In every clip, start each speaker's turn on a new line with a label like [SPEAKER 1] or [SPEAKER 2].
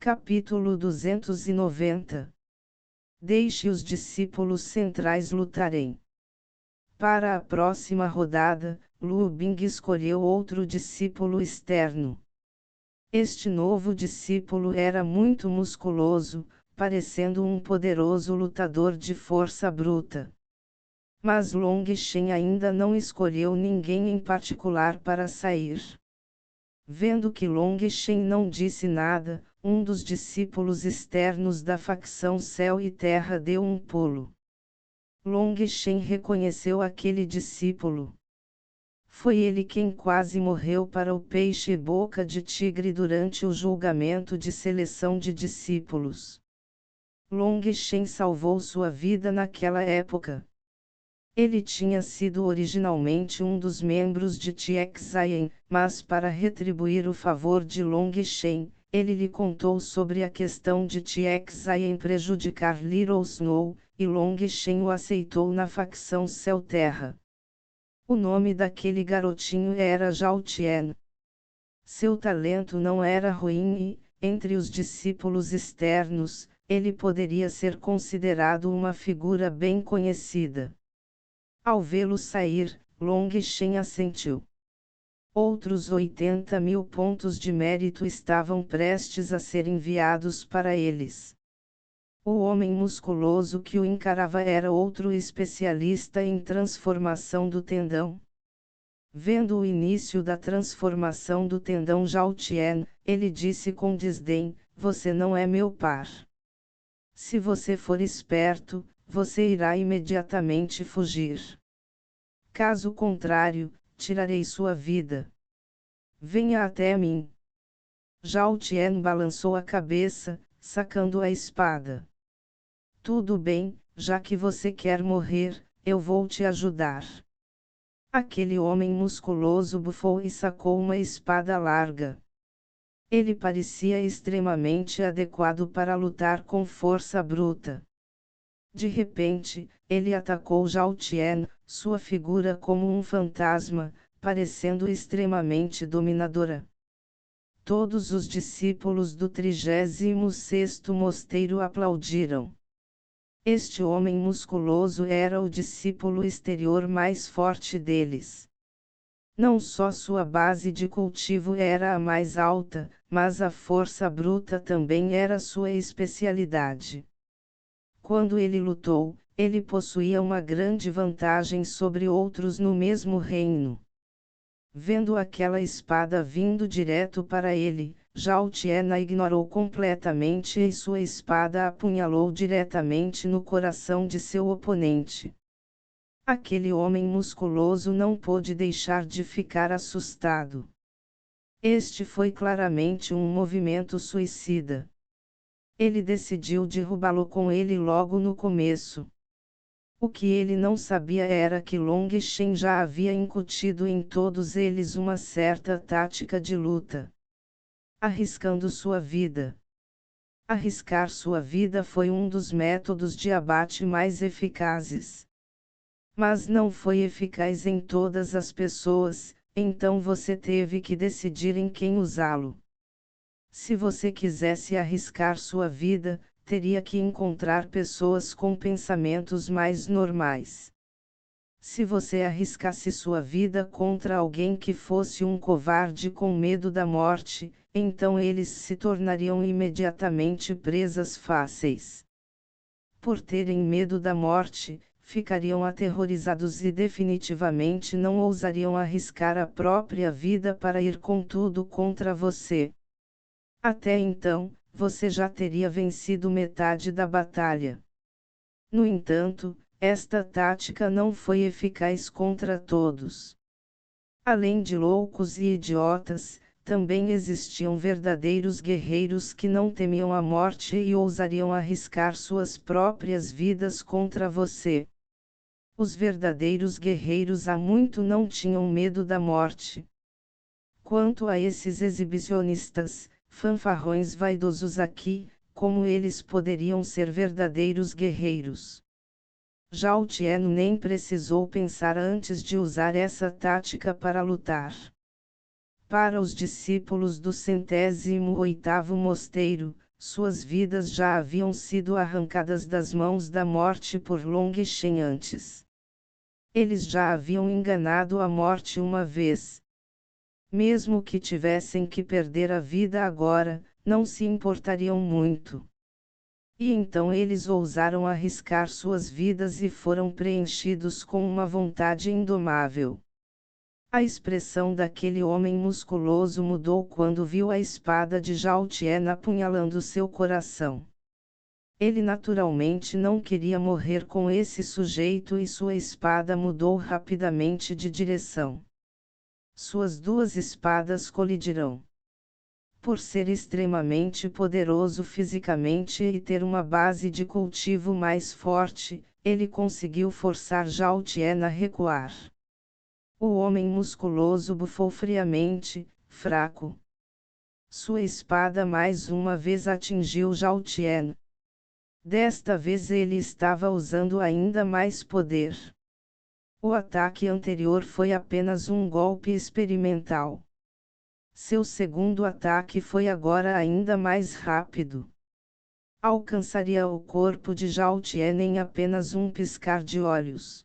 [SPEAKER 1] Capítulo 290. Deixe os discípulos centrais lutarem. Para a próxima rodada, Lu Bing escolheu outro discípulo externo. Este novo discípulo era muito musculoso, parecendo um poderoso lutador de força bruta. Mas Long Shen ainda não escolheu ninguém em particular para sair. Vendo que Long Shen não disse nada, um dos discípulos externos da facção Céu e Terra deu um pulo. Long Shen reconheceu aquele discípulo. Foi ele quem quase morreu para o peixe boca de tigre durante o julgamento de seleção de discípulos. Long Shen salvou sua vida naquela época. Ele tinha sido originalmente um dos membros de Tianxian, mas para retribuir o favor de Long Shen, ele lhe contou sobre a questão de Tianxian prejudicar Little Snow, e Long Shen o aceitou na facção Céu-Terra. O nome daquele garotinho era Zhao Tian. Seu talento não era ruim e, entre os discípulos externos, ele poderia ser considerado uma figura bem conhecida. Ao vê-lo sair, Long Shen assentiu. Outros 80.000 pontos de mérito estavam prestes a ser enviados para eles. O homem musculoso que o encarava era outro especialista em transformação do tendão. Vendo o início da transformação do tendão Zhao Tian, ele disse com desdém: "Você não é meu par. Se você for esperto, você irá imediatamente fugir. Caso contrário, tirarei sua vida. Venha até mim." Zhao Tian balançou a cabeça, sacando a espada. "Tudo bem, já que você quer morrer, eu vou te ajudar." Aquele homem musculoso bufou e sacou uma espada larga. Ele parecia extremamente adequado para lutar com força bruta. De repente, ele atacou Zhao Tian, sua figura como um fantasma, parecendo extremamente dominadora. Todos os discípulos do 36º mosteiro aplaudiram. Este homem musculoso era o discípulo exterior mais forte deles. Não só sua base de cultivo era a mais alta, mas a força bruta também era sua especialidade. Quando ele lutou, ele possuía uma grande vantagem sobre outros no mesmo reino. Vendo aquela espada vindo direto para ele, Zhao Tian a ignorou completamente e sua espada apunhalou diretamente no coração de seu oponente. Aquele homem musculoso não pôde deixar de ficar assustado. Este foi claramente um movimento suicida. Ele decidiu derrubá-lo com ele logo no começo. O que ele não sabia era que Long Shen já havia incutido em todos eles uma certa tática de luta. Arriscando sua vida. Arriscar sua vida foi um dos métodos de abate mais eficazes. Mas não foi eficaz em todas as pessoas, então você teve que decidir em quem usá-lo. Se você quisesse arriscar sua vida, teria que encontrar pessoas com pensamentos mais normais. Se você arriscasse sua vida contra alguém que fosse um covarde com medo da morte, então eles se tornariam imediatamente presas fáceis. Por terem medo da morte, ficariam aterrorizados e definitivamente não ousariam arriscar a própria vida para ir com tudo contra você. Até então, você já teria vencido metade da batalha. No entanto, esta tática não foi eficaz contra todos. Além de loucos e idiotas, também existiam verdadeiros guerreiros que não temiam a morte e ousariam arriscar suas próprias vidas contra você. Os verdadeiros guerreiros há muito não tinham medo da morte. Quanto a esses exibicionistas, fanfarrões vaidosos aqui, como eles poderiam ser verdadeiros guerreiros? Zhao Tian nem precisou pensar antes de usar essa tática para lutar. Para os discípulos do 108º mosteiro, Suas vidas já haviam sido arrancadas das mãos da morte por Long Shen antes. Eles já haviam enganado a morte uma vez. Mesmo que tivessem que perder a vida agora, não se importariam muito. E então eles ousaram arriscar suas vidas e foram preenchidos com uma vontade indomável. A expressão daquele homem musculoso mudou quando viu a espada de Zhao Tian apunhalando seu coração. Ele naturalmente não queria morrer com esse sujeito e sua espada mudou rapidamente de direção. Suas duas espadas colidirão. Por ser extremamente poderoso fisicamente e ter uma base de cultivo mais forte, ele conseguiu forçar Zhao Tian a recuar. O homem musculoso bufou friamente, fraco. Sua espada mais uma vez atingiu Zhao Tian. Desta vez ele estava usando ainda mais poder. O ataque anterior foi apenas um golpe experimental. Seu segundo ataque foi agora ainda mais rápido. Alcançaria o corpo de Zhao Tian em apenas um piscar de olhos.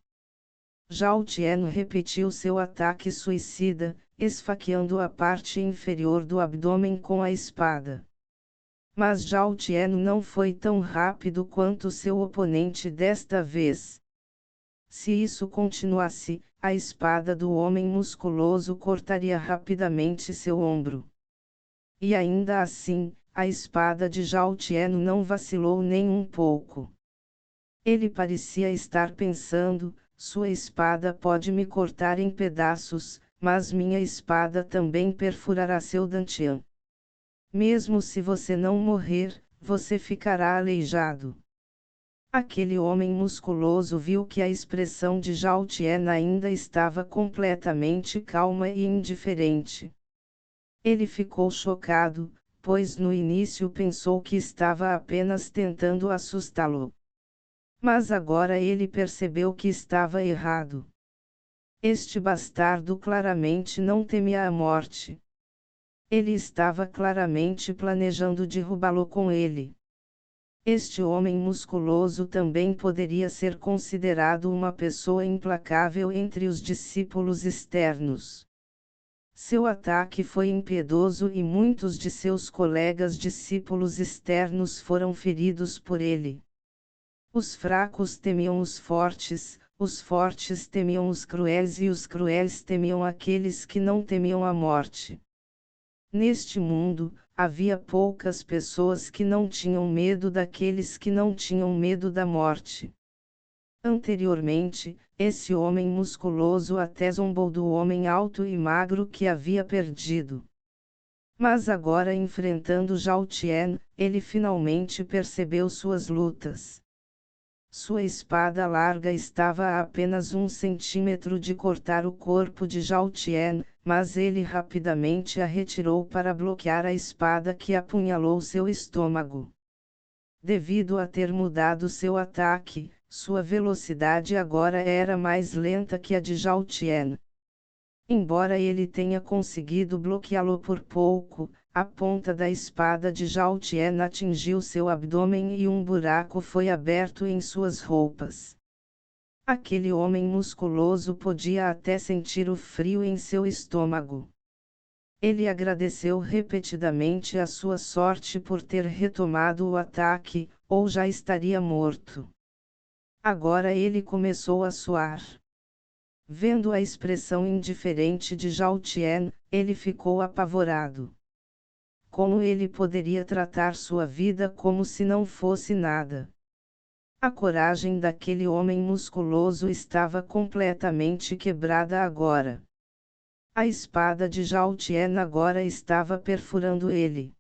[SPEAKER 1] Zhao Tian repetiu seu ataque suicida, esfaqueando a parte inferior do abdômen com a espada. Mas Zhao Tian não foi tão rápido quanto seu oponente desta vez. Se isso continuasse, a espada do homem musculoso cortaria rapidamente seu ombro. E ainda assim, a espada de Zhao Tian não vacilou nem um pouco. Ele parecia estar pensando: sua espada pode me cortar em pedaços, mas minha espada também perfurará seu dantian. Mesmo se você não morrer, você ficará aleijado. Aquele homem musculoso viu que a expressão de Zhao Tian ainda estava completamente calma e indiferente. Ele ficou chocado, pois no início pensou que estava apenas tentando assustá-lo. Mas agora ele percebeu que estava errado. Este bastardo claramente não temia a morte. Ele estava claramente planejando derrubá-lo com ele. Este homem musculoso também poderia ser considerado uma pessoa implacável entre os discípulos externos. Seu ataque foi impiedoso e muitos de seus colegas discípulos externos foram feridos por ele. Os fracos temiam os fortes temiam os cruéis e os cruéis temiam aqueles que não temiam a morte. Neste mundo, havia poucas pessoas que não tinham medo daqueles que não tinham medo da morte. Anteriormente, esse homem musculoso até zombou do homem alto e magro que havia perdido. Mas agora enfrentando Zhao Tian, ele finalmente percebeu suas lutas. Sua espada larga estava a apenas 1 centímetro de cortar o corpo de Zhao Tian, mas ele rapidamente a retirou para bloquear a espada que apunhalou seu estômago. Devido a ter mudado seu ataque, sua velocidade agora era mais lenta que a de Zhao Tian. Embora ele tenha conseguido bloqueá-lo por pouco, a ponta da espada de Zhao Tian atingiu seu abdômen e um buraco foi aberto em suas roupas. Aquele homem musculoso podia até sentir o frio em seu estômago. Ele agradeceu repetidamente a sua sorte por ter retomado o ataque, ou já estaria morto. Agora ele começou a suar. Vendo a expressão indiferente de Zhao Tian, ele ficou apavorado. Como ele poderia tratar sua vida como se não fosse nada? A coragem daquele homem musculoso estava completamente quebrada agora. A espada de Zhao Tian agora estava perfurando ele.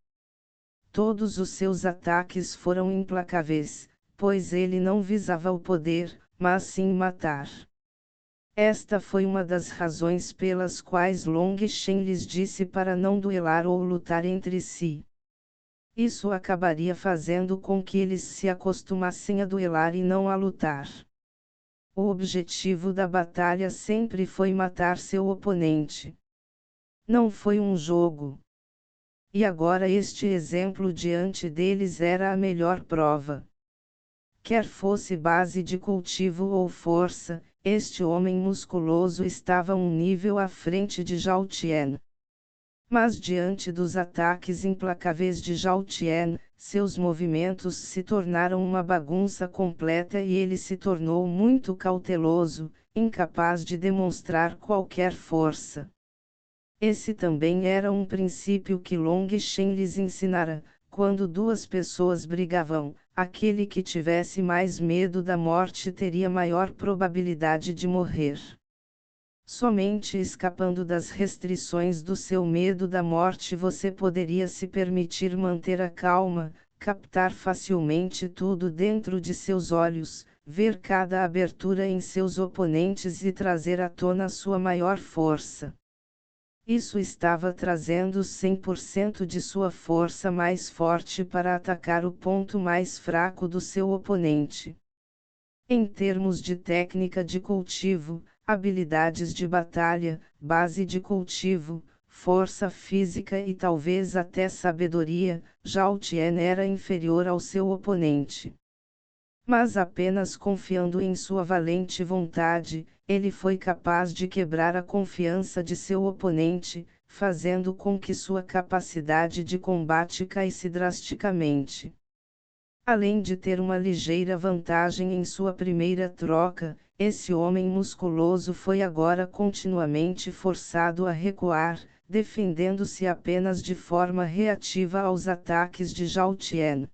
[SPEAKER 1] Todos os seus ataques foram implacáveis, pois ele não visava o poder, mas sim matar. Esta foi uma das razões pelas quais Long Shen lhes disse para não duelar ou lutar entre si. Isso acabaria fazendo com que eles se acostumassem a duelar e não a lutar. O objetivo da batalha sempre foi matar seu oponente. Não foi um jogo. E agora este exemplo diante deles era a melhor prova. Quer fosse base de cultivo ou força, este homem musculoso estava um nível à frente de Zhao Tian. Mas diante dos ataques implacáveis de Zhao Tian, seus movimentos se tornaram uma bagunça completa e ele se tornou muito cauteloso, incapaz de demonstrar qualquer força. Esse também era um princípio que Long Shen lhes ensinara: quando duas pessoas brigavam, aquele que tivesse mais medo da morte teria maior probabilidade de morrer. Somente escapando das restrições do seu medo da morte você poderia se permitir manter a calma, captar facilmente tudo dentro de seus olhos, ver cada abertura em seus oponentes e trazer à tona sua maior força. Isso estava trazendo 100% de sua força mais forte para atacar o ponto mais fraco do seu oponente. Em termos de técnica de cultivo, habilidades de batalha, base de cultivo, força física e talvez até sabedoria, Zhao Tian era inferior ao seu oponente. Mas apenas confiando em sua valente vontade, ele foi capaz de quebrar a confiança de seu oponente, fazendo com que sua capacidade de combate caísse drasticamente. Além de ter uma ligeira vantagem em sua primeira troca, esse homem musculoso foi agora continuamente forçado a recuar, defendendo-se apenas de forma reativa aos ataques de Zhao Tian.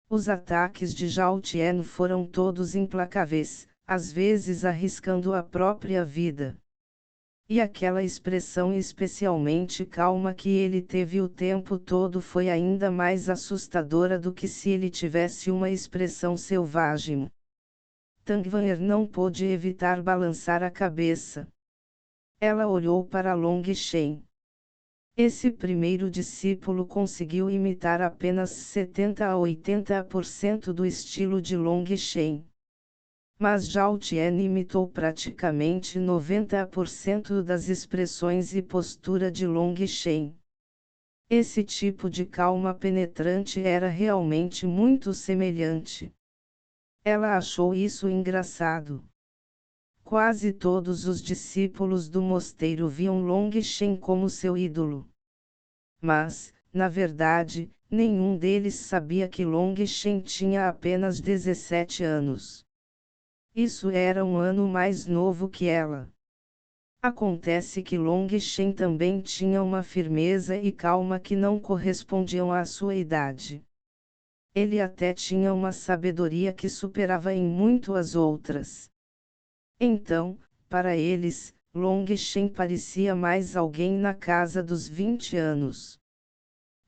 [SPEAKER 1] Os ataques de Zhao Tian foram todos implacáveis, às vezes arriscando a própria vida. E aquela expressão especialmente calma que ele teve o tempo todo foi ainda mais assustadora do que se ele tivesse uma expressão selvagem. Tang Wan'er não pôde evitar balançar a cabeça. Ela olhou para Long Shen. Esse primeiro discípulo conseguiu imitar apenas 70 a 80% do estilo de Long Shen. Mas Zhao Tian imitou praticamente 90% das expressões e postura de Long Shen. Esse tipo de calma penetrante era realmente muito semelhante. Ela achou isso engraçado. Quase todos os discípulos do mosteiro viam Long Shen como seu ídolo. Mas, na verdade, nenhum deles sabia que Long Shen tinha apenas 17 anos. Isso era um ano mais novo que ela. Acontece que Long Shen também tinha uma firmeza e calma que não correspondiam à sua idade. Ele até tinha uma sabedoria que superava em muito as outras. Então, para eles, Long Shen parecia mais alguém na casa dos 20 anos.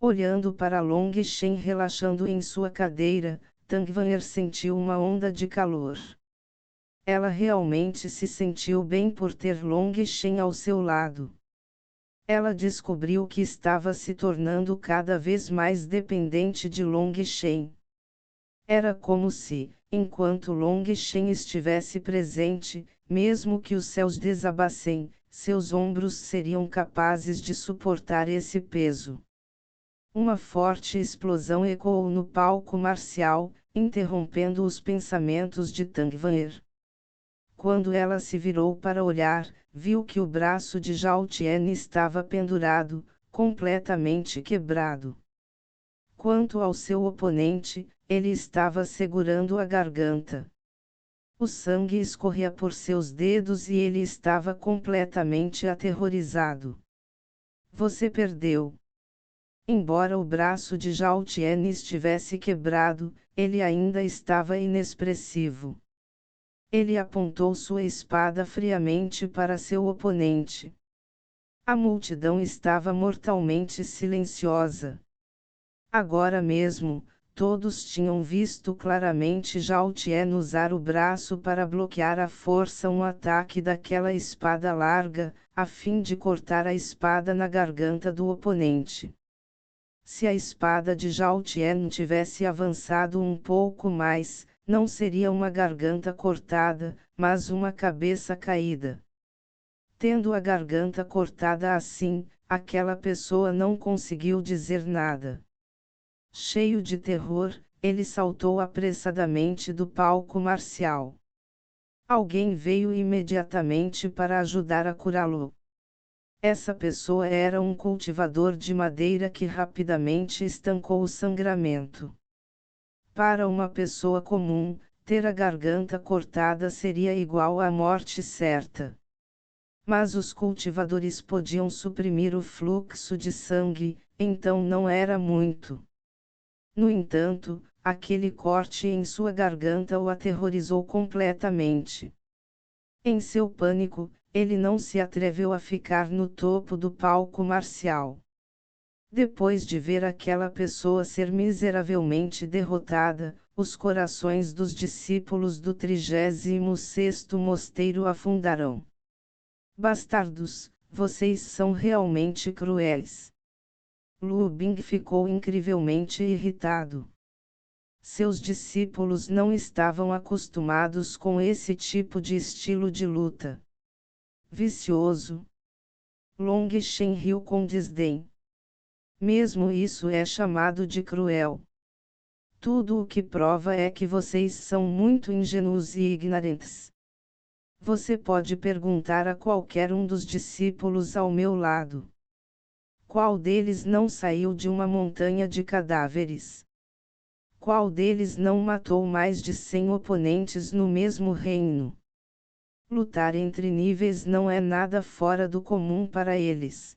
[SPEAKER 1] Olhando para Long Shen relaxando em sua cadeira, Tang Wan'er sentiu uma onda de calor. Ela realmente se sentiu bem por ter Long Shen ao seu lado. Ela descobriu que estava se tornando cada vez mais dependente de Long Shen. Era como se, enquanto Long Shen estivesse presente, mesmo que os céus desabassem, seus ombros seriam capazes de suportar esse peso. Uma forte explosão ecoou no palco marcial, interrompendo os pensamentos de Tang Wan'er. Quando ela se virou para olhar, viu que o braço de Zhao Tian estava pendurado, completamente quebrado. Quanto ao seu oponente, ele estava segurando a garganta. O sangue escorria por seus dedos e ele estava completamente aterrorizado. Você perdeu. Embora o braço de Zhao Tian estivesse quebrado, ele ainda estava inexpressivo. Ele apontou sua espada friamente para seu oponente. A multidão estava mortalmente silenciosa. Agora mesmo, todos tinham visto claramente Zhao Tian usar o braço para bloquear à força um ataque daquela espada larga, a fim de cortar a espada na garganta do oponente. Se a espada de Zhao Tian tivesse avançado um pouco mais, não seria uma garganta cortada, mas uma cabeça caída. Tendo a garganta cortada assim, aquela pessoa não conseguiu dizer nada. Cheio de terror, ele saltou apressadamente do palco marcial. Alguém veio imediatamente para ajudar a curá-lo. Essa pessoa era um cultivador de madeira que rapidamente estancou o sangramento. Para uma pessoa comum, ter a garganta cortada seria igual à morte certa. Mas os cultivadores podiam suprimir o fluxo de sangue, então não era muito. No entanto, aquele corte em sua garganta o aterrorizou completamente. Em seu pânico, ele não se atreveu a ficar no topo do palco marcial. Depois de ver aquela pessoa ser miseravelmente derrotada, os corações dos discípulos do 36º mosteiro afundarão. Bastardos, vocês são realmente cruéis. Lu Bing ficou incrivelmente irritado. Seus discípulos não estavam acostumados com esse tipo de estilo de luta. Vicioso. Long Shen riu com desdém. Mesmo isso é chamado de cruel. Tudo o que prova é que vocês são muito ingênuos e ignorantes. Você pode perguntar a qualquer um dos discípulos ao meu lado. Qual deles não saiu de uma montanha de cadáveres? Qual deles não matou mais de 100 oponentes no mesmo reino? Lutar entre níveis não é nada fora do comum para eles.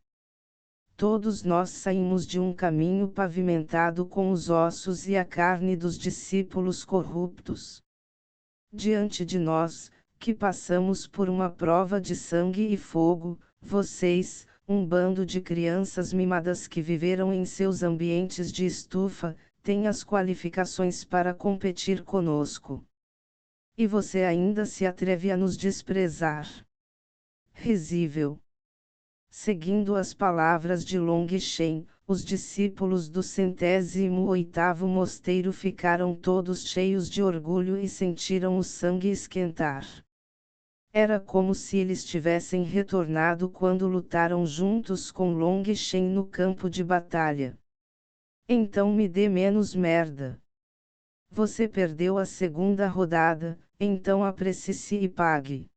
[SPEAKER 1] Todos nós saímos de um caminho pavimentado com os ossos e a carne dos discípulos corruptos. Diante de nós, que passamos por uma prova de sangue e fogo, vocês, um bando de crianças mimadas que viveram em seus ambientes de estufa, têm as qualificações para competir conosco. E você ainda se atreve a nos desprezar. Risível. Seguindo as palavras de Long Shen, os discípulos do 108º mosteiro ficaram todos cheios de orgulho e sentiram o sangue esquentar. Era como se eles tivessem retornado quando lutaram juntos com Long Shen no campo de batalha. Então me dê menos merda. Você perdeu a segunda rodada, então apresse-se e pague.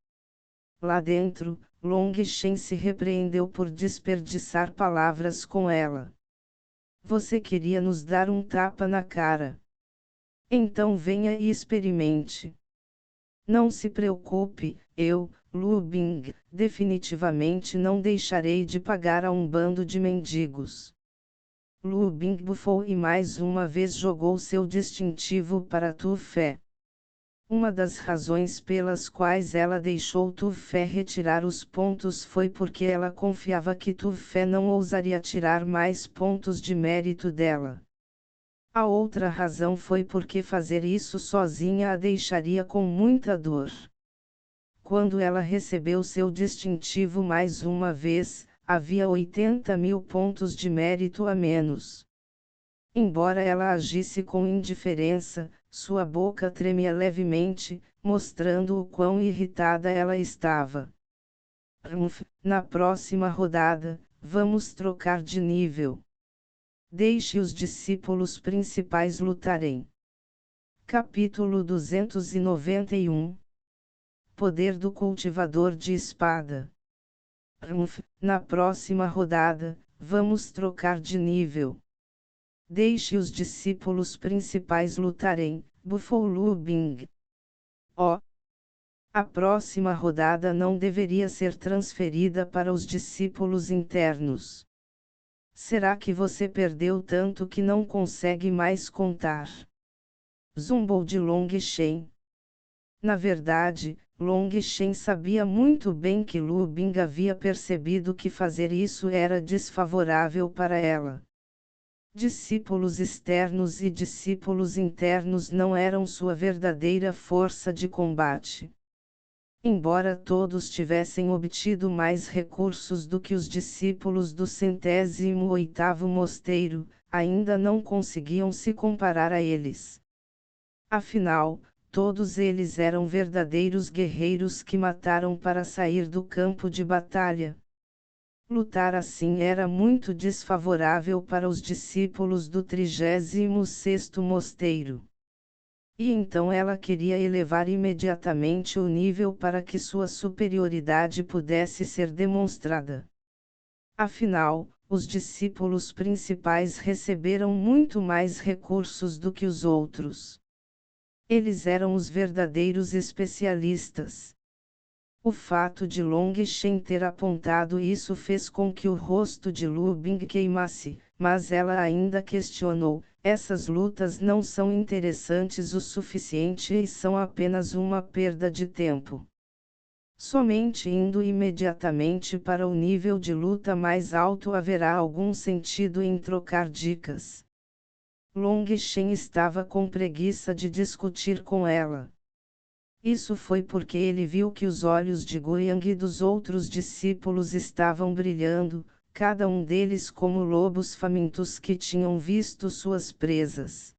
[SPEAKER 1] Lá dentro, Long Shen se repreendeu por desperdiçar palavras com ela. Você queria nos dar um tapa na cara. Então venha e experimente. Não se preocupe, eu, Lu Bing, definitivamente não deixarei de pagar a um bando de mendigos. Lu Bing bufou e mais uma vez jogou seu distintivo para Tu Fé. Uma das razões pelas quais ela deixou Tu Fé retirar os pontos foi porque ela confiava que Tu Fé não ousaria tirar mais pontos de mérito dela. A outra razão foi porque fazer isso sozinha a deixaria com muita dor. Quando ela recebeu seu distintivo mais uma vez, havia 80.000 pontos de mérito a menos. Embora ela agisse com indiferença, sua boca tremia levemente, mostrando o quão irritada ela estava. Na próxima rodada, vamos trocar de nível. Deixe os discípulos principais lutarem. Capítulo 291. Poder do cultivador de espada. Na próxima rodada, vamos trocar de nível. Deixe os discípulos principais lutarem, bufou Lu Bing. Oh! A próxima rodada não deveria ser transferida para os discípulos internos. Será que você perdeu tanto que não consegue mais contar? Zumbou de Long Shen. Na verdade, Long Shen sabia muito bem que Lu Bing havia percebido que fazer isso era desfavorável para ela. Discípulos externos e discípulos internos não eram sua verdadeira força de combate. Embora todos tivessem obtido mais recursos do que os discípulos do 108º mosteiro, ainda não conseguiam se comparar a eles. Afinal, todos eles eram verdadeiros guerreiros que mataram para sair do campo de batalha. Lutar assim era muito desfavorável para os discípulos do 36º mosteiro. E então ela queria elevar imediatamente o nível para que sua superioridade pudesse ser demonstrada. Afinal, os discípulos principais receberam muito mais recursos do que os outros. Eles eram os verdadeiros especialistas. O fato de Long Shen ter apontado isso fez com que o rosto de Lu Bing queimasse, mas ela ainda questionou: essas lutas não são interessantes o suficiente e são apenas uma perda de tempo. Somente indo imediatamente para o nível de luta mais alto haverá algum sentido em trocar dicas. Long Shen estava com preguiça de discutir com ela. Isso foi porque ele viu que os olhos de Guiyang e dos outros discípulos estavam brilhando, cada um deles como lobos famintos que tinham visto suas presas.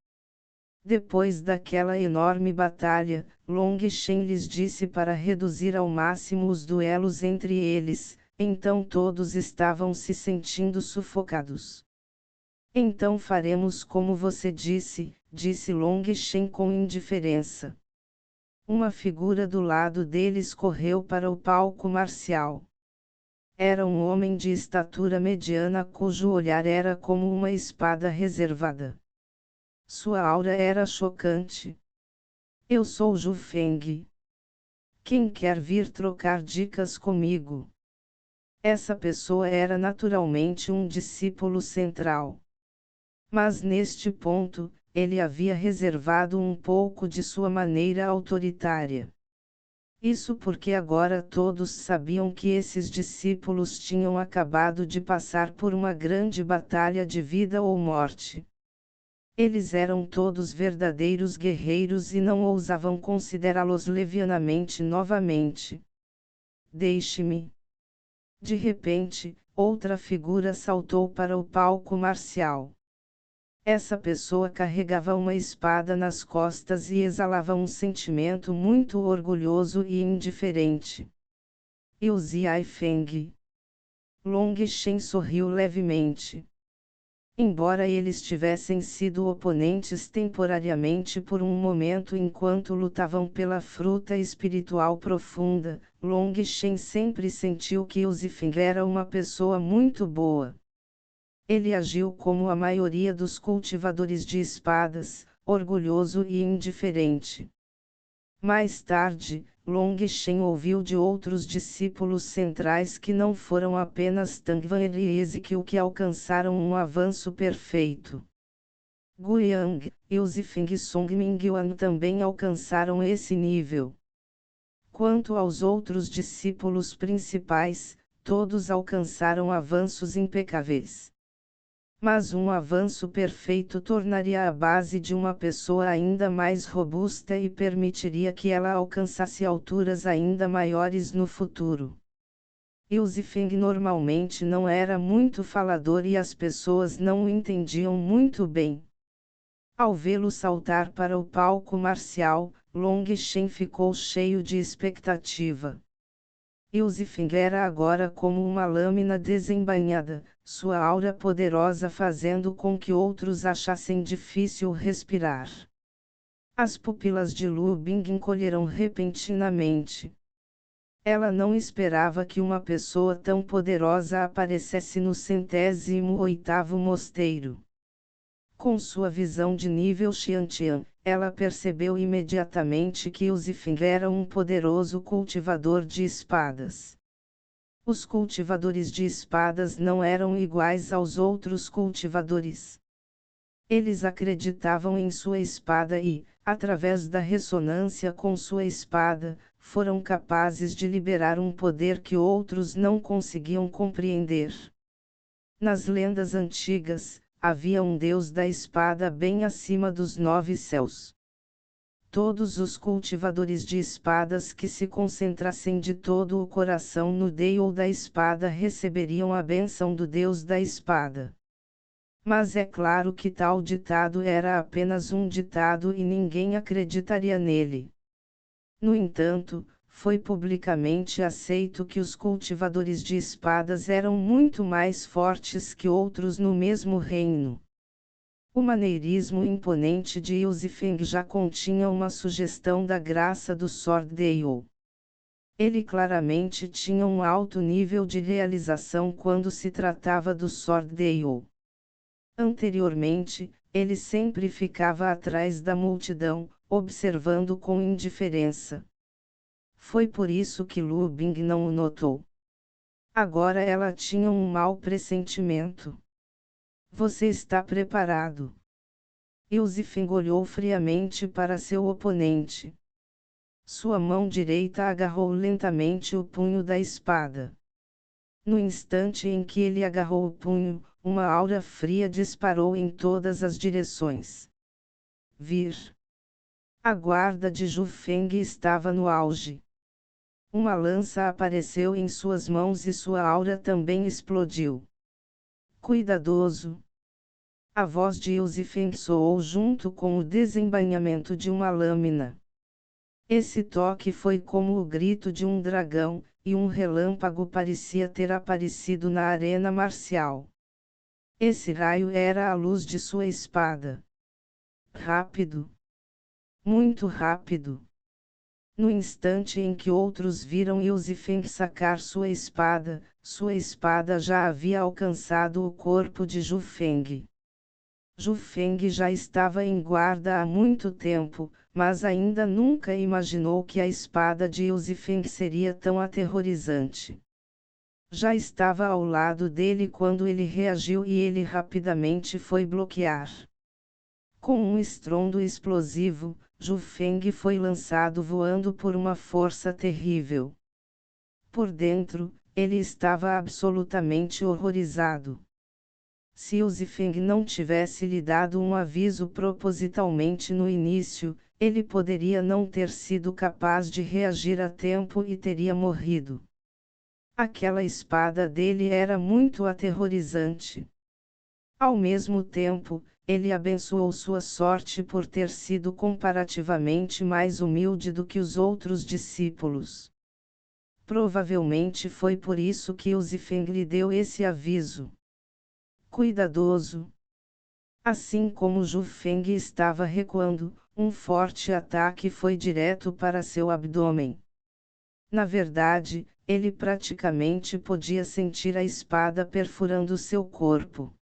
[SPEAKER 1] Depois daquela enorme batalha, Long Shen lhes disse para reduzir ao máximo os duelos entre eles, então todos estavam se sentindo sufocados. Então faremos como você disse, disse Long Shen com indiferença. Uma figura do lado deles correu para o palco marcial. Era um homem de estatura mediana cujo olhar era como uma espada reservada. Sua aura era chocante. Eu sou Zhu Feng. Quem quer vir trocar dicas comigo? Essa pessoa era naturalmente um discípulo central. Mas neste ponto, ele havia reservado um pouco de sua maneira autoritária. Isso porque agora todos sabiam que esses discípulos tinham acabado de passar por uma grande batalha de vida ou morte. Eles eram todos verdadeiros guerreiros e não ousavam considerá-los levianamente novamente. Deixe-me. De repente, outra figura saltou para o palco marcial. Essa pessoa carregava uma espada nas costas e exalava um sentimento muito orgulhoso e indiferente. Eu Ziai Feng. Long Shen sorriu levemente. Embora eles tivessem sido oponentes temporariamente por um momento enquanto lutavam pela fruta espiritual profunda, Long Shen sempre sentiu que o Zifeng era uma pessoa muito boa. Ele agiu como a maioria dos cultivadores de espadas, orgulhoso e indiferente. Mais tarde, Long Shen ouviu de outros discípulos centrais que não foram apenas Tangvan e Ezekiel que alcançaram um avanço perfeito. Guiyang, Euzifeng e Song Mingyuan também alcançaram esse nível. Quanto aos outros discípulos principais, todos alcançaram avanços impecáveis. Mas um avanço perfeito tornaria a base de uma pessoa ainda mais robusta e permitiria que ela alcançasse alturas ainda maiores no futuro. Euzifeng normalmente não era muito falador e as pessoas não o entendiam muito bem. Ao vê-lo saltar para o palco marcial, Long Shen ficou cheio de expectativa. Euzifeng era agora como uma lâmina desembainhada, sua aura poderosa fazendo com que outros achassem difícil respirar. As pupilas de Lu Bing encolheram repentinamente. Ela não esperava que uma pessoa tão poderosa aparecesse no 108º mosteiro. Com sua visão de nível Xiantian, ela percebeu imediatamente que o Zifeng era um poderoso cultivador de espadas. Os cultivadores de espadas não eram iguais aos outros cultivadores. Eles acreditavam em sua espada e, através da ressonância com sua espada, foram capazes de liberar um poder que outros não conseguiam compreender. Nas lendas antigas, havia um deus da espada bem acima dos 9 céus. Todos os cultivadores de espadas que se concentrassem de todo o coração no Deio da espada receberiam a bênção do deus da espada. Mas é claro que tal ditado era apenas um ditado e ninguém acreditaria nele. No entanto, foi publicamente aceito que os cultivadores de espadas eram muito mais fortes que outros no mesmo reino. O maneirismo imponente de Yuzifeng já continha uma sugestão da graça do Sword Dale. Ele claramente tinha um alto nível de realização quando se tratava do Sword Dale. Anteriormente, ele sempre ficava atrás da multidão, observando com indiferença. Foi por isso que Lu Bing não o notou. Agora ela tinha um mau pressentimento. Você está preparado? Yuzifeng olhou friamente para seu oponente. Sua mão direita agarrou lentamente o punho da espada. No instante em que ele agarrou o punho, uma aura fria disparou em todas as direções. Vir! A guarda de Zhu Feng estava no auge. Uma lança apareceu em suas mãos e sua aura também explodiu. Cuidadoso! A voz de Yuzifeng soou junto com o desembainhamento de uma lâmina. Esse toque foi como o grito de um dragão, e um relâmpago parecia ter aparecido na arena marcial. Esse raio era a luz de sua espada. Rápido! Muito rápido! No instante em que outros viram Yuzifeng sacar sua espada já havia alcançado o corpo de Zhu Feng. Zhu Feng já estava em guarda há muito tempo, mas ainda nunca imaginou que a espada de Yuzifeng seria tão aterrorizante. Já estava ao lado dele quando ele reagiu e ele rapidamente foi bloquear. Com um estrondo explosivo, Zhu Feng foi lançado voando por uma força terrível. Por dentro, ele estava absolutamente horrorizado. Se Yuzifeng não tivesse lhe dado um aviso propositalmente no início, ele poderia não ter sido capaz de reagir a tempo e teria morrido. Aquela espada dele era muito aterrorizante. Ao mesmo tempo, ele abençoou sua sorte por ter sido comparativamente mais humilde do que os outros discípulos. Provavelmente foi por isso que Yuzifeng lhe deu esse aviso. Cuidadoso! Assim como Zhu Feng estava recuando, um forte ataque foi direto para seu abdômen. Na verdade, ele praticamente podia sentir a espada perfurando seu corpo.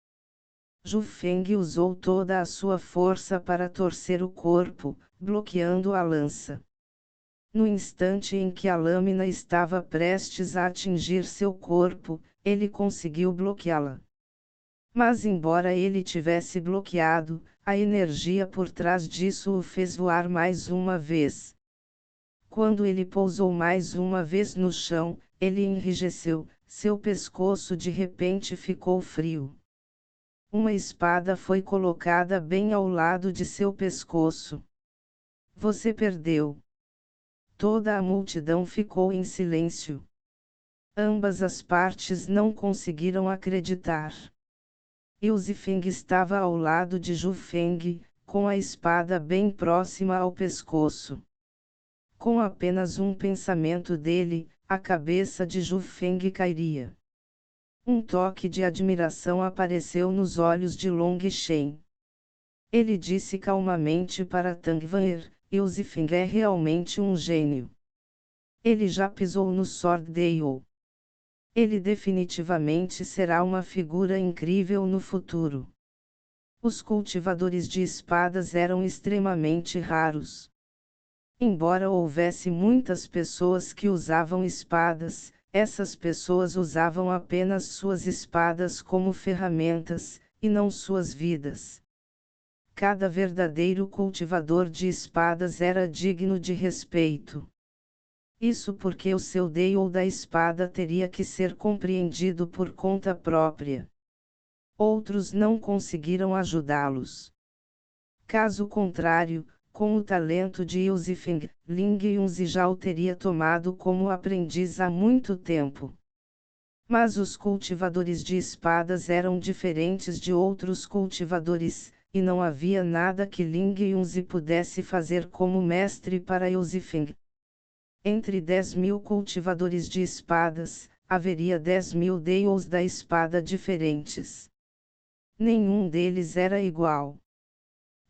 [SPEAKER 1] Zhu Feng usou toda a sua força para torcer o corpo, bloqueando a lança. No instante em que a lâmina estava prestes a atingir seu corpo, ele conseguiu bloqueá-la. Mas embora ele tivesse bloqueado, a energia por trás disso o fez voar mais uma vez. Quando ele pousou mais uma vez no chão, ele enrijeceu, seu pescoço de repente ficou frio. Uma espada foi colocada bem ao lado de seu pescoço. Você perdeu. Toda a multidão ficou em silêncio. Ambas as partes não conseguiram acreditar. Yuzifeng estava ao lado de Zhu Feng, com a espada bem próxima ao pescoço. Com apenas um pensamento dele, a cabeça de Zhu Feng cairia. Um toque de admiração apareceu nos olhos de Long Shen. Ele disse calmamente para Tang Wan'er, Yuzifeng é realmente um gênio. Ele já pisou no Sword Dale. Ele definitivamente será uma figura incrível no futuro. Os cultivadores de espadas eram extremamente raros. Embora houvesse muitas pessoas que usavam espadas, essas pessoas usavam apenas suas espadas como ferramentas, e não suas vidas. Cada verdadeiro cultivador de espadas era digno de respeito. Isso porque o seu Dale da espada teria que ser compreendido por conta própria. Outros não conseguiram ajudá-los. Caso contrário, com o talento de Yuzifeng, Ling Yunzi já o teria tomado como aprendiz há muito tempo. Mas os cultivadores de espadas eram diferentes de outros cultivadores, e não havia nada que Ling Yunzi pudesse fazer como mestre para Yuzifeng. Entre 10.000 cultivadores de espadas, haveria 10.000 Deus da espada diferentes. Nenhum deles era igual.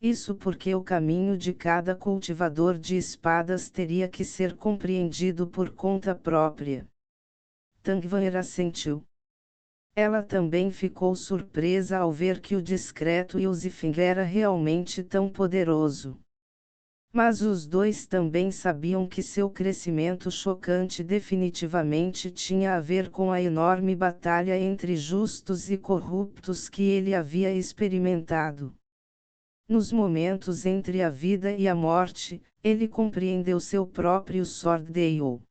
[SPEAKER 1] Isso porque o caminho de cada cultivador de espadas teria que ser compreendido por conta própria. Tangvanher assentiu. Ela também ficou surpresa ao ver que o discreto Yusifing era realmente tão poderoso. Mas os dois também sabiam que seu crescimento chocante definitivamente tinha a ver com a enorme batalha entre justos e corruptos que ele havia experimentado. Nos momentos entre a vida e a morte, ele compreendeu seu próprio sorteio.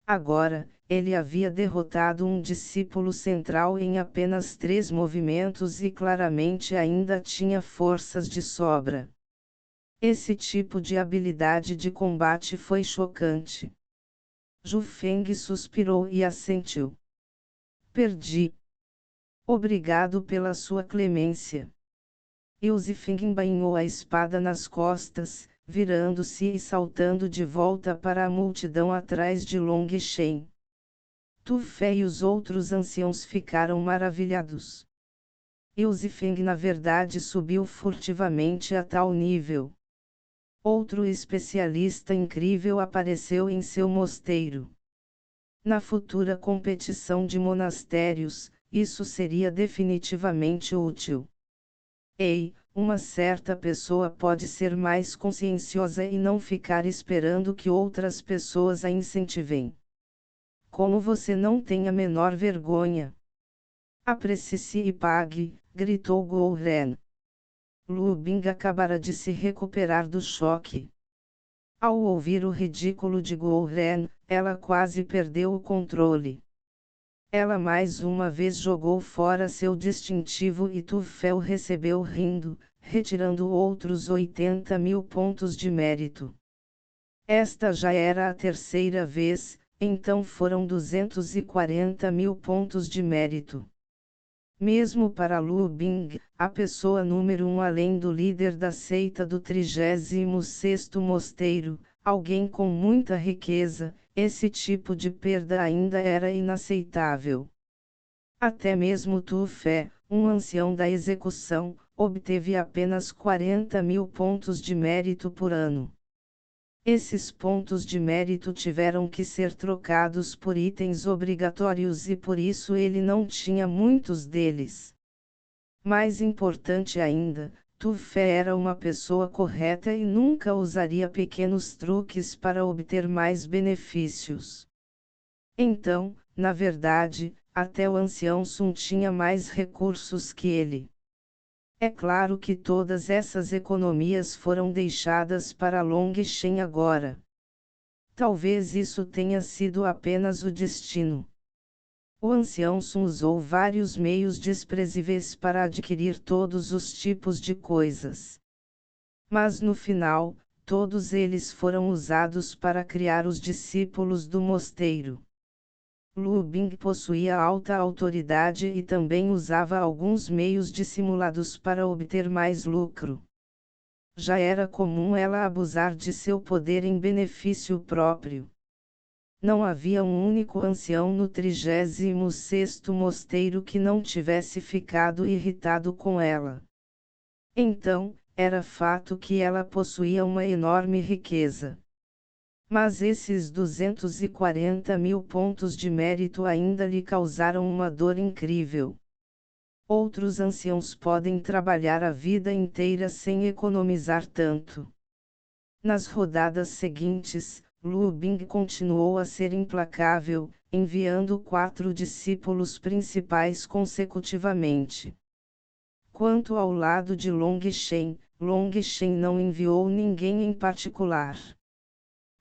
[SPEAKER 1] Agora, ele havia derrotado um discípulo central em apenas 3 movimentos e claramente ainda tinha forças de sobra. Esse tipo de habilidade de combate foi chocante. Zhu Feng suspirou e assentiu. Perdi. Obrigado pela sua clemência. Yusifing embainhou a espada nas costas, virando-se e saltando de volta para a multidão atrás de Long Shen. Tu Fé e os outros anciãos ficaram maravilhados. Yusifeng na verdade subiu furtivamente a tal nível. Outro especialista incrível apareceu em seu mosteiro. Na futura competição de monastérios, isso seria definitivamente útil. Ei, uma certa pessoa pode ser mais conscienciosa e não ficar esperando que outras pessoas a incentivem. Como você não tem a menor vergonha? Apresse-se e pague, gritou Gou Ren. Lu Bing acabara de se recuperar do choque. Ao ouvir o ridículo de Gou Ren, ela quase perdeu o controle. Ela mais uma vez jogou fora seu distintivo e Tu Fé o recebeu rindo, retirando outros 80.000 pontos de mérito. Esta já era a terceira vez, então foram 240.000 pontos de mérito. Mesmo para Lu Bing, a pessoa número 1 além do líder da seita do 36º mosteiro, alguém com muita riqueza, esse tipo de perda ainda era inaceitável. Até mesmo Tu Fé, um ancião da execução, obteve apenas 40.000 pontos de mérito por ano. Esses pontos de mérito tiveram que ser trocados por itens obrigatórios e por isso ele não tinha muitos deles. Mais importante ainda, Tu Fé era uma pessoa correta e nunca usaria pequenos truques para obter mais benefícios. Então, na verdade, até o ancião Sun tinha mais recursos que ele. É claro que todas essas economias foram deixadas para Long Shen agora. Talvez isso tenha sido apenas o destino. O ancião Sun usou vários meios desprezíveis para adquirir todos os tipos de coisas. Mas no final, todos eles foram usados para criar os discípulos do mosteiro. Lu Bing possuía alta autoridade e também usava alguns meios dissimulados para obter mais lucro. Já era comum ela abusar de seu poder em benefício próprio. Não havia um único ancião no 36º mosteiro que não tivesse ficado irritado com ela. Então, era fato que ela possuía uma enorme riqueza. Mas esses 240.000 pontos de mérito ainda lhe causaram uma dor incrível. Outros anciãos podem trabalhar a vida inteira sem economizar tanto. Nas rodadas seguintes, Lu Bing continuou a ser implacável, enviando 4 discípulos principais consecutivamente. Quanto ao lado de Long Shen não enviou ninguém em particular.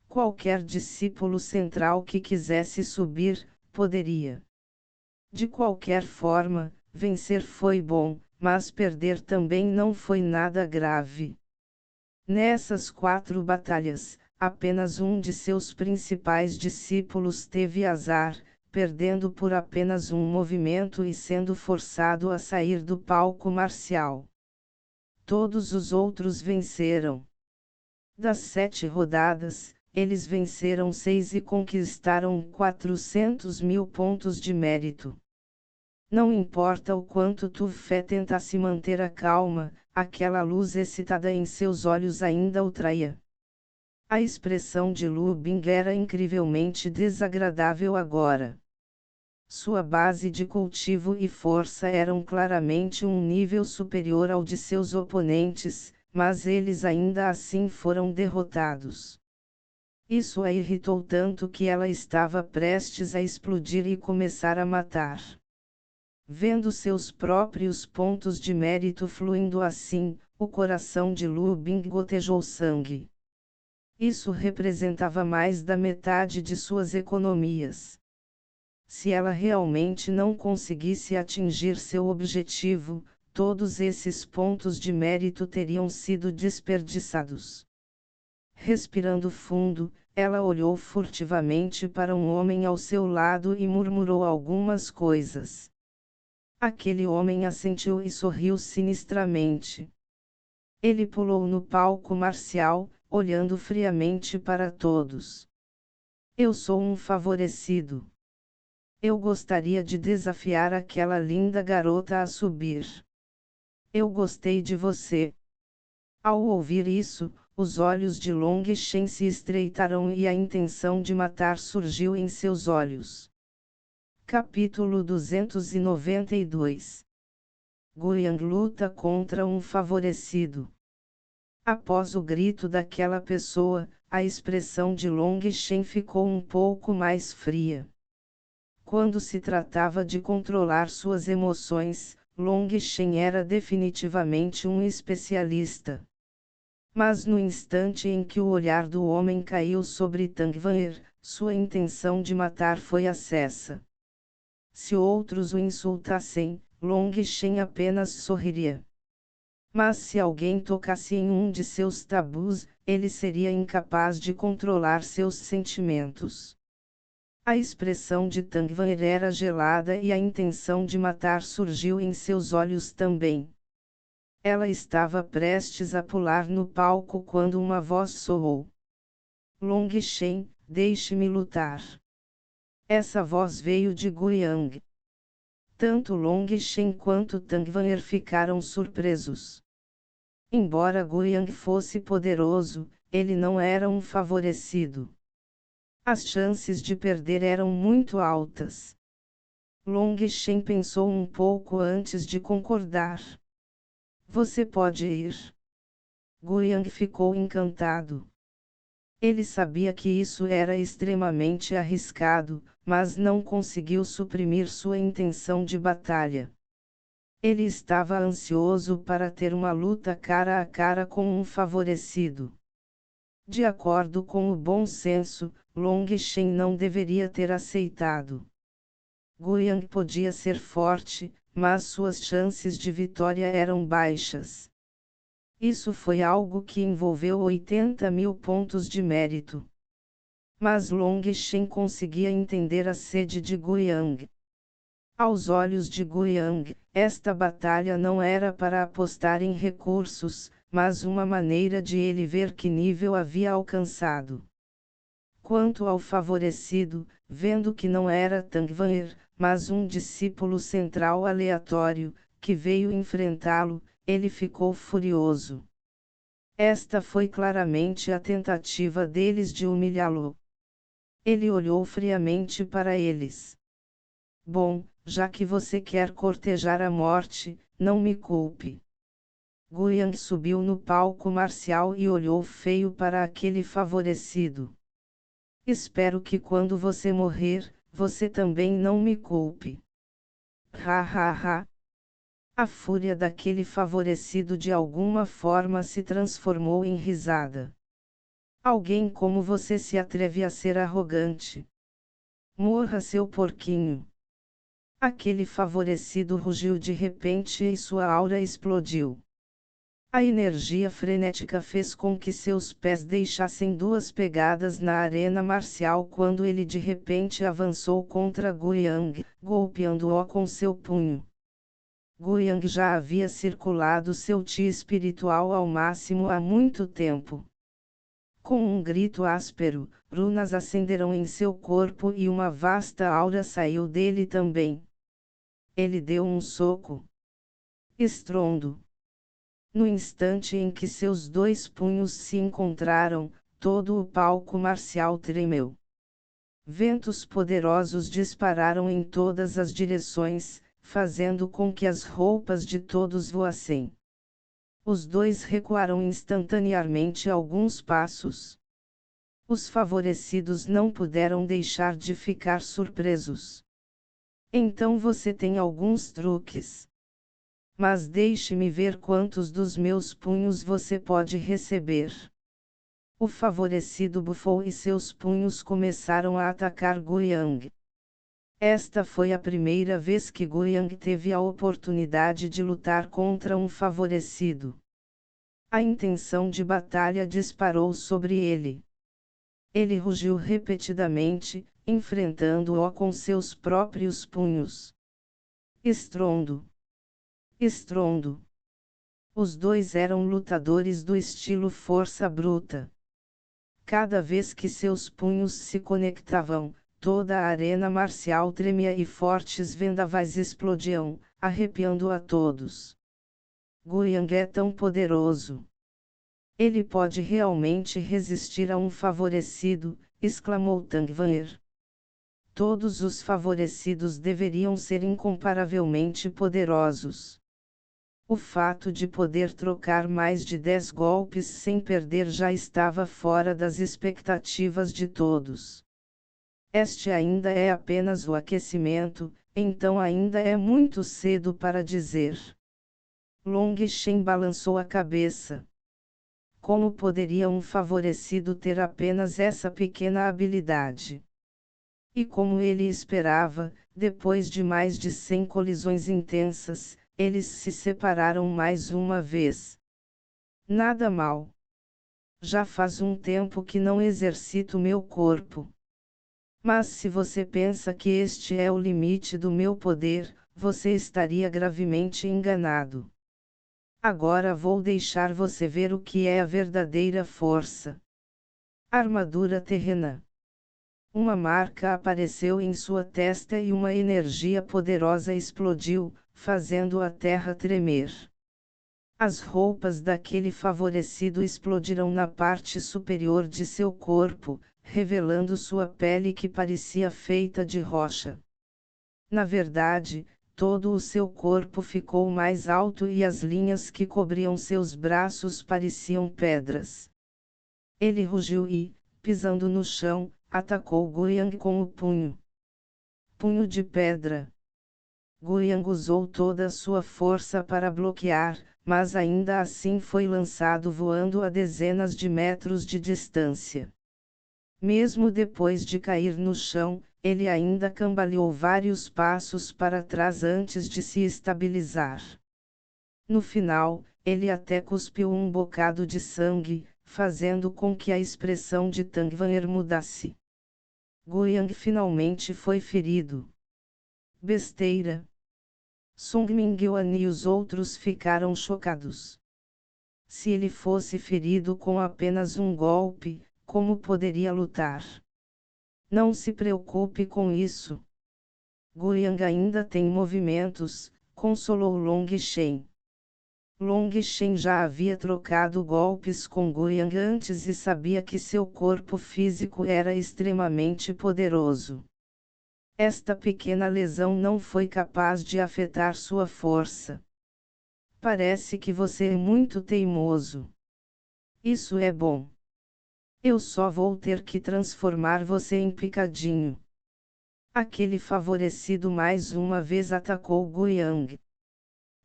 [SPEAKER 1] Qualquer discípulo central que quisesse subir, poderia. De qualquer forma, vencer foi bom, mas perder também não foi nada grave. Nessas 4 batalhas, apenas um de seus principais discípulos teve azar, perdendo por apenas um movimento e sendo forçado a sair do palco marcial. Todos os outros venceram. Das 7 rodadas, eles venceram 6 e conquistaram 400.000 pontos de mérito. Não importa o quanto Tu Fé tentasse manter a calma, aquela luz excitada em seus olhos ainda o traía. A expressão de Lu Bing era incrivelmente desagradável agora. Sua base de cultivo e força eram claramente um nível superior ao de seus oponentes, mas eles ainda assim foram derrotados. Isso a irritou tanto que ela estava prestes a explodir e começar a matar. Vendo seus próprios pontos de mérito fluindo assim, o coração de Lu Bing gotejou sangue. Isso representava mais da metade de suas economias. Se ela realmente não conseguisse atingir seu objetivo, todos esses pontos de mérito teriam sido desperdiçados. Respirando fundo, ela olhou furtivamente para um homem ao seu lado e murmurou algumas coisas. Aquele homem assentiu e sorriu sinistramente. Ele pulou no palco marcial, olhando friamente para todos. Eu sou um favorecido. Eu gostaria de desafiar aquela linda garota a subir. Eu gostei de você. Ao ouvir isso, os olhos de Long Shen se estreitaram e a intenção de matar surgiu em seus olhos. Capítulo 292. Guiyang luta contra um favorecido. Após o grito daquela pessoa, a expressão de Long Shen ficou um pouco mais fria. Quando se tratava de controlar suas emoções, Long Shen era definitivamente um especialista. Mas no instante em que o olhar do homem caiu sobre Tang Wan'er, sua intenção de matar foi acessa. Se outros o insultassem, Long Shen apenas sorriria. Mas se alguém tocasse em um de seus tabus, ele seria incapaz de controlar seus sentimentos. A expressão de Tang Wan'er era gelada e a intenção de matar surgiu em seus olhos também. Ela estava prestes a pular no palco quando uma voz soou. Long Shen, deixe-me lutar. Essa voz veio de Guiyang. Tanto Long Shen quanto Tang Wan'er ficaram surpresos. Embora Guiyang fosse poderoso, ele não era um favorecido. As chances de perder eram muito altas. Long Shen pensou um pouco antes de concordar. Você pode ir. Guiyang ficou encantado. Ele sabia que isso era extremamente arriscado, mas não conseguiu suprimir sua intenção de batalha. Ele estava ansioso para ter uma luta cara a cara com um favorecido. De acordo com o bom senso, Long Shen não deveria ter aceitado. Guiyang podia ser forte, mas suas chances de vitória eram baixas. Isso foi algo que envolveu 80.000 pontos de mérito. Mas Long Shen conseguia entender a sede de Guiyang. Aos olhos de Guiyang, esta batalha não era para apostar em recursos, mas uma maneira de ele ver que nível havia alcançado. Quanto ao favorecido, vendo que não era Tang Wan'er, mas um discípulo central aleatório, que veio enfrentá-lo, ele ficou furioso. Esta foi claramente a tentativa deles de humilhá-lo. Ele olhou friamente para eles. Bom, já que você quer cortejar a morte, não me culpe. Guiyang subiu no palco marcial e olhou feio para aquele favorecido. Espero que quando você morrer, você também não me culpe. Ha ha ha. A fúria daquele favorecido de alguma forma se transformou em risada. Alguém como você se atreve a ser arrogante. Morra, seu porquinho. Aquele favorecido rugiu de repente e sua aura explodiu. A energia frenética fez com que seus pés deixassem 2 pegadas na arena marcial quando ele de repente avançou contra Guiyang, golpeando-o com seu punho. Guiyang já havia circulado seu Qi espiritual ao máximo há muito tempo. Com um grito áspero, runas acenderam em seu corpo e uma vasta aura saiu dele também. Ele deu um soco. Estrondo. No instante em que seus dois punhos se encontraram, todo o palco marcial tremeu. Ventos poderosos dispararam em todas as direções, fazendo com que as roupas de todos voassem. Os dois recuaram instantaneamente alguns passos. Os favorecidos não puderam deixar de ficar surpresos. Então você tem alguns truques. Mas deixe-me ver quantos dos meus punhos você pode receber. O favorecido bufou e seus punhos começaram a atacar Guiyang. Esta foi a primeira vez que Guiyang teve a oportunidade de lutar contra um favorecido. A intenção de batalha disparou sobre ele. Ele rugiu repetidamente, enfrentando-o com seus próprios punhos. Estrondo. Estrondo. Os dois eram lutadores do estilo força bruta. Cada vez que seus punhos se conectavam, toda a arena marcial tremia e fortes vendavais explodiam, arrepiando a todos. Guiyang é tão poderoso. Ele pode realmente resistir a um favorecido, exclamou Tang Wan'er. Todos os favorecidos deveriam ser incomparavelmente poderosos. O fato de poder trocar mais de 10 golpes sem perder já estava fora das expectativas de todos. Este ainda é apenas o aquecimento, então ainda é muito cedo para dizer. Long Shen balançou a cabeça. Como poderia um favorecido ter apenas essa pequena habilidade? E como ele esperava, depois de mais de 100 colisões intensas, eles se separaram mais uma vez. Nada mal. Já faz um tempo que não exercito meu corpo. Mas se você pensa que este é o limite do meu poder, você estaria gravemente enganado. Agora vou deixar você ver o que é a verdadeira força. Armadura terrena. Uma marca apareceu em sua testa e uma energia poderosa explodiu, fazendo a terra tremer. As roupas daquele favorecido explodiram na parte superior de seu corpo, revelando sua pele que parecia feita de rocha. Na verdade, todo o seu corpo ficou mais alto e as linhas que cobriam seus braços pareciam pedras. Ele rugiu e, pisando no chão, atacou Guiyang com o punho. Punho de pedra. Guiyang usou toda a sua força para bloquear, mas ainda assim foi lançado voando a dezenas de metros de distância. Mesmo depois de cair no chão, ele ainda cambaleou vários passos para trás antes de se estabilizar. No final, ele até cuspiu um bocado de sangue, fazendo com que a expressão de Tang Wan'er mudasse. Guiyang finalmente foi ferido. Besteira. Song Mingyuan e os outros ficaram chocados. Se ele fosse ferido com apenas um golpe, como poderia lutar? Não se preocupe com isso. Guiyang ainda tem movimentos, consolou Long Shen. Long Shen já havia trocado golpes com Guiyang antes e sabia que seu corpo físico era extremamente poderoso. Esta pequena lesão não foi capaz de afetar sua força. Parece que você é muito teimoso. Isso é bom. Eu só vou ter que transformar você em picadinho. Aquele favorecido mais uma vez atacou Guiyang.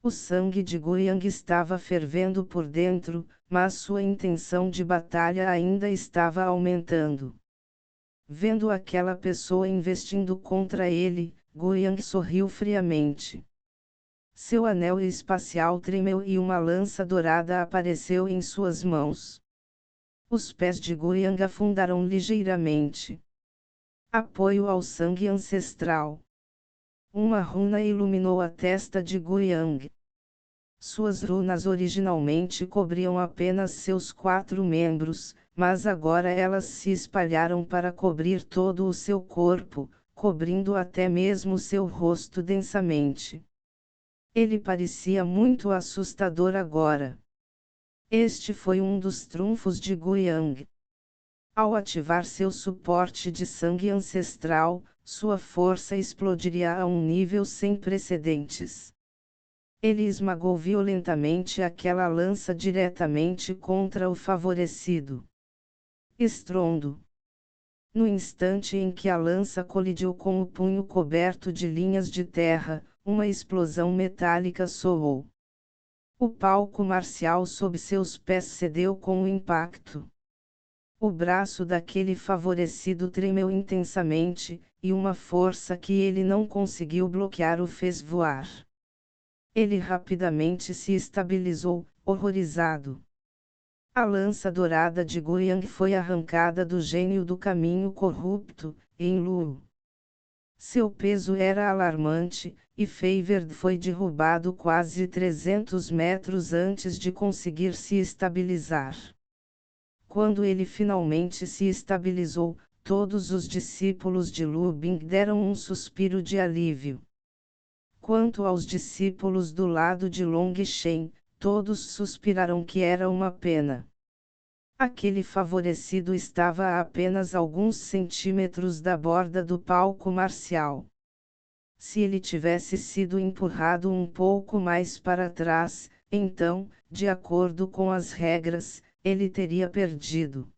[SPEAKER 1] O sangue de Guiyang estava fervendo por dentro, mas sua intenção de batalha ainda estava aumentando. Vendo aquela pessoa investindo contra ele, Guiyang sorriu friamente. Seu anel espacial tremeu e uma lança dourada apareceu em suas mãos. Os pés de Guiyang afundaram ligeiramente. Apoio ao sangue ancestral. Uma runa iluminou a testa de Guiyang. Suas runas originalmente cobriam apenas seus 4 membros, mas agora elas se espalharam para cobrir todo o seu corpo, cobrindo até mesmo seu rosto densamente. Ele parecia muito assustador agora. Este foi um dos trunfos de Guiyang. Ao ativar seu suporte de sangue ancestral, sua força explodiria a um nível sem precedentes. Ele esmagou violentamente aquela lança diretamente contra o favorecido. Estrondo. No instante em que a lança colidiu com o punho coberto de linhas de terra, uma explosão metálica soou. O palco marcial sob seus pés cedeu com o impacto. O braço daquele favorecido tremeu intensamente, e uma força que ele não conseguiu bloquear o fez voar. Ele rapidamente se estabilizou, horrorizado. A lança dourada de Guiyang foi arrancada do gênio do caminho corrupto, em Lu. Seu peso era alarmante, e Feyverd foi derrubado quase 300 metros antes de conseguir se estabilizar. Quando ele finalmente se estabilizou, todos os discípulos de Lu Bing deram um suspiro de alívio. Quanto aos discípulos do lado de Long Shen, todos suspiraram que era uma pena. Aquele favorecido estava a apenas alguns centímetros da borda do palco marcial. Se ele tivesse sido empurrado um pouco mais para trás, então, de acordo com as regras, ele teria perdido.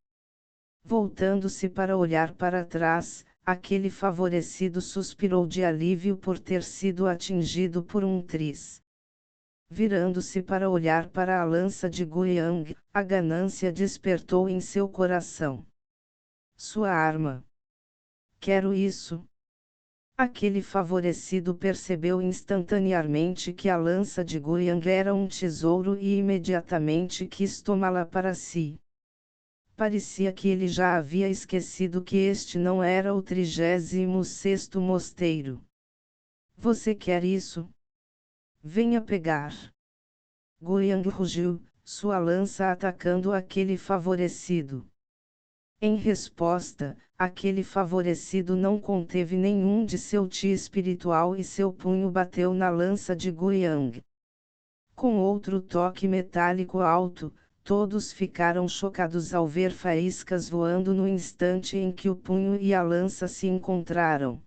[SPEAKER 1] Voltando-se para olhar para trás, aquele favorecido suspirou de alívio por ter sido atingido por um tris. Virando-se para olhar para a lança de Guiyang, a ganância despertou em seu coração. Sua arma. Quero isso. Aquele favorecido percebeu instantaneamente que a lança de Guiyang era um tesouro e imediatamente quis tomá-la para si. Parecia que ele já havia esquecido que este não era o 36º mosteiro. Você quer isso? Venha pegar. Guiyang rugiu, sua lança atacando aquele favorecido. Em resposta, aquele favorecido não conteve nenhum de seu ti espiritual e seu punho bateu na lança de Guiyang. Com outro toque metálico alto, todos ficaram chocados ao ver faíscas voando no instante em que o punho e a lança se encontraram.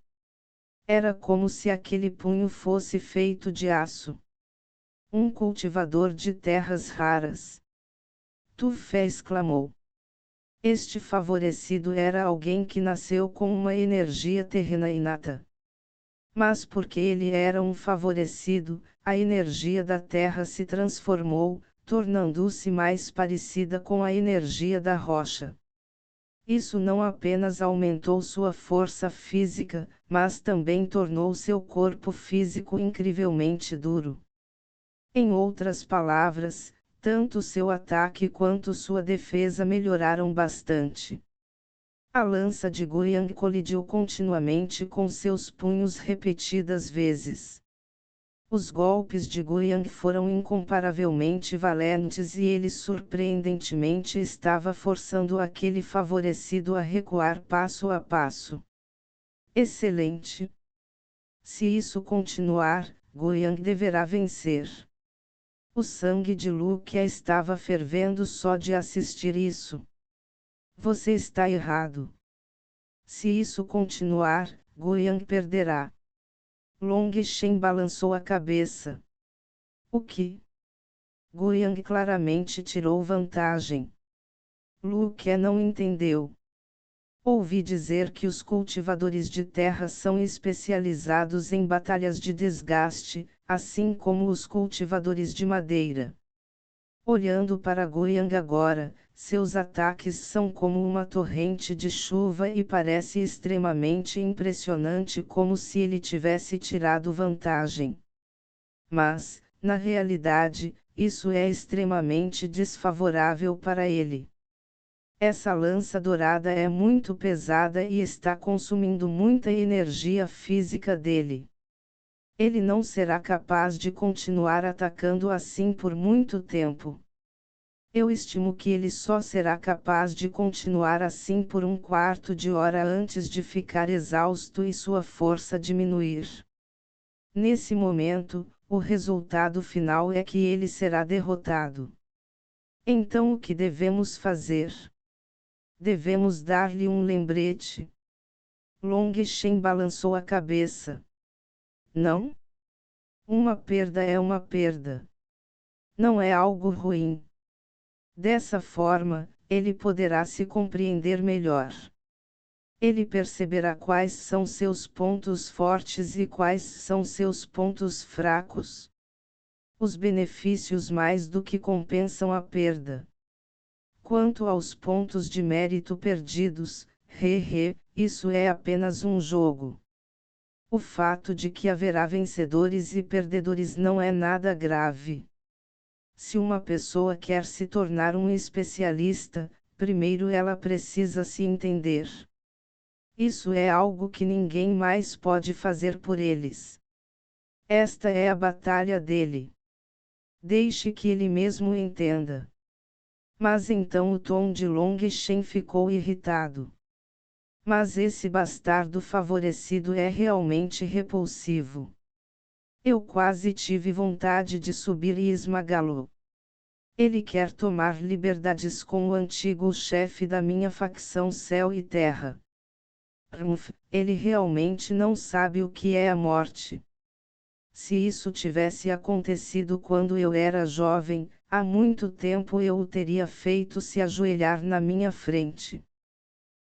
[SPEAKER 1] Era como se aquele punho fosse feito de aço. Um cultivador de terras raras. Tu Fé exclamou. Este favorecido era alguém que nasceu com uma energia terrena inata. Mas porque ele era um favorecido, a energia da terra se transformou, tornando-se mais parecida com a energia da rocha. Isso não apenas aumentou sua força física, mas também tornou seu corpo físico incrivelmente duro. Em outras palavras, tanto seu ataque quanto sua defesa melhoraram bastante. A lança de Guiyang colidiu continuamente com seus punhos repetidas vezes. Os golpes de Guiyang foram incomparavelmente valentes e ele surpreendentemente estava forçando aquele favorecido a recuar passo a passo. Excelente! Se isso continuar, Guiyang deverá vencer. O sangue de Lu Ke estava fervendo só de assistir isso. Você está errado. Se isso continuar, Guiyang perderá. Long Shen balançou a cabeça. O que? Guiyang claramente tirou vantagem. Lu Ke não entendeu. Ouvi dizer que os cultivadores de terra são especializados em batalhas de desgaste, assim como os cultivadores de madeira. Olhando para Guiyang agora, seus ataques são como uma torrente de chuva e parece extremamente impressionante, como se ele tivesse tirado vantagem. Mas, na realidade, isso é extremamente desfavorável para ele. Essa lança dourada é muito pesada e está consumindo muita energia física dele. Ele não será capaz de continuar atacando assim por muito tempo. Eu estimo que ele só será capaz de continuar assim por um quarto de hora antes de ficar exausto e sua força diminuir. Nesse momento, o resultado final é que ele será derrotado. Então o que devemos fazer? Devemos dar-lhe um lembrete. Long Shen balançou a cabeça. Não? Uma perda é uma perda. Não é algo ruim. Dessa forma, ele poderá se compreender melhor. Ele perceberá quais são seus pontos fortes e quais são seus pontos fracos. Os benefícios mais do que compensam a perda. Quanto aos pontos de mérito perdidos, isso é apenas um jogo. O fato de que haverá vencedores e perdedores não é nada grave. Se uma pessoa quer se tornar um especialista, primeiro ela precisa se entender. Isso é algo que ninguém mais pode fazer por eles. Esta é a batalha dele. Deixe que ele mesmo entenda. Mas então o tom de Long Shen ficou irritado. Mas esse bastardo favorecido é realmente repulsivo. Eu quase tive vontade de subir e esmagá-lo. Ele quer tomar liberdades com o antigo chefe da minha facção Céu e Terra. Ele realmente não sabe o que é a morte. Se isso tivesse acontecido quando eu era jovem, há muito tempo eu o teria feito se ajoelhar na minha frente.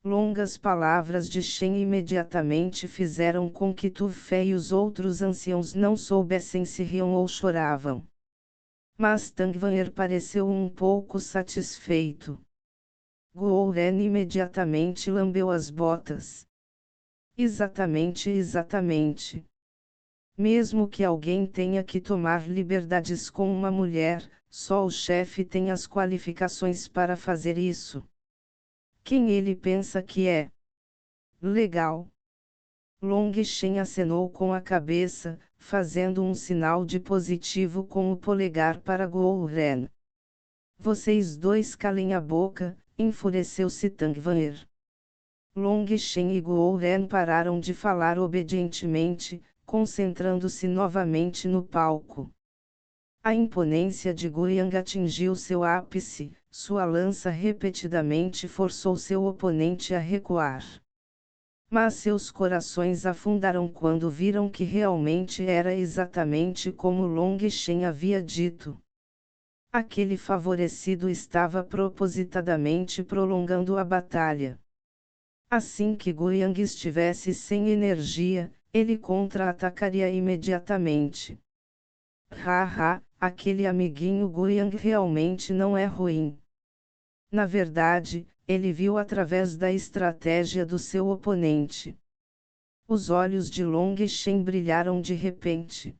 [SPEAKER 1] Longas palavras de Shen imediatamente fizeram com que Tu Fei e os outros anciãos não soubessem se riam ou choravam. Mas Tang Wan'er pareceu um pouco satisfeito. Guo Ren imediatamente lambeu as botas. Exatamente. Mesmo que alguém tenha que tomar liberdades com uma mulher, só o chefe tem as qualificações para fazer isso. Quem ele pensa que é? Legal. Long Shen acenou com a cabeça, fazendo um sinal de positivo com o polegar para Guo Ren. Vocês dois calem a boca, enfureceu-se Tang Wan'er. Long Shen e Guo Ren pararam de falar obedientemente, concentrando-se novamente no palco. A imponência de Guiyang atingiu seu ápice, sua lança repetidamente forçou seu oponente a recuar. Mas seus corações afundaram quando viram que realmente era exatamente como Long Shen havia dito. Aquele favorecido estava propositadamente prolongando a batalha. Assim que Guiyang estivesse sem energia, ele contra-atacaria imediatamente. Aquele amiguinho Guiyang realmente não é ruim. Na verdade, ele viu através da estratégia do seu oponente. Os olhos de Long Shen brilharam de repente.